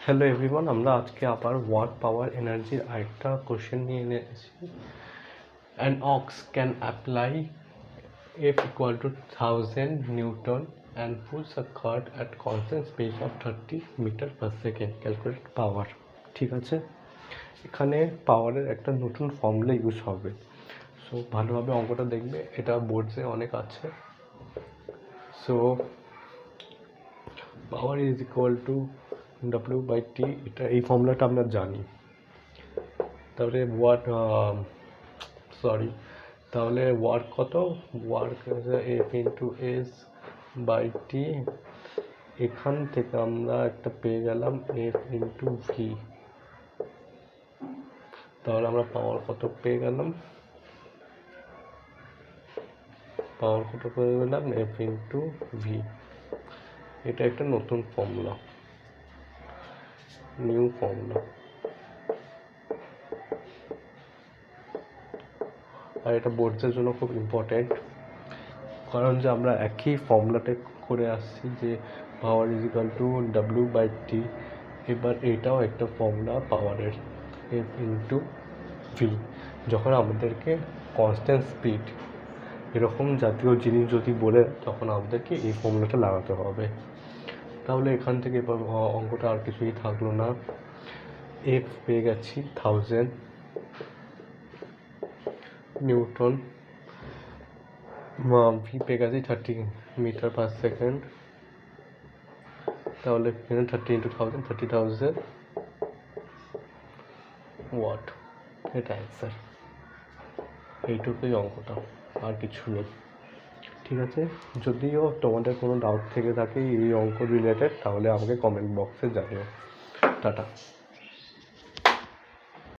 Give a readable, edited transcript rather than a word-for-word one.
Hello everyone, আমরা আজকে আবার ওয়াট পাওয়ার এনার্জির আরেকটা কোশ্চেন নিয়ে এনেছি। An ox can apply F equal to 1000 Newton and pulls a cart at constant speed of 30 meter per second. Calculate power. ঠিক আছে, এখানে পাওয়ারের একটা নতুন ফর্মুলা ইউজ হবে। সো ভালোভাবে অঙ্কটা দেখবে, এটা বোর্ডসে অনেক আছে। So power is equal to W/T, এটা এই ফর্মুলাটা আমরা জানি। তাহলে তাহলে ওয়ার্ক কত? Work F into S by T. এখান থেকে আমরা একটা পেয়ে গেলাম F ইন্টু ভি। তাহলে আমরা পাওয়ার কত পেয়ে গেলাম? F into V. এটা একটা নতুন ফর্মুলা, নিউ ফর্মুলা। আর এটা বোর্ডসের জন্য খুব ইম্পর্টেন্ট, কারণ যে আমরা একই ফর্মুলাতে করে আসছি যে power is equal to W/T। এবার এটাও একটা ফর্মুলা পাওয়ারের, F ইন্টু ভি। যখন আমাদেরকে কনস্ট্যান্ট স্পিড এরকম জাতীয় জিনিস যদি বলে, তখন আমাদেরকে এই ফর্মুলাটা লাগাতে হবে। তাহলে এখান থেকে এবার অঙ্কটা আর কিছুই থাকলো না। F পেয়ে গেছি 1000 নিউটন, ভি পেয়ে গেছি 30 মিটার পার সেকেন্ড। তাহলে 30 ইন্টু 1000, 30,000 ওয়াট। এটা অ্যান্সার। এইটুকুই অঙ্কটা, আর কিছু নেই। ঠিক আছে, যদিও তোমাদের কোনো ডাউট থেকে থাকে এই অঙ্ক রিলেটেড, তাহলে আমাকে কমেন্ট বক্সে জানিও। টাটা।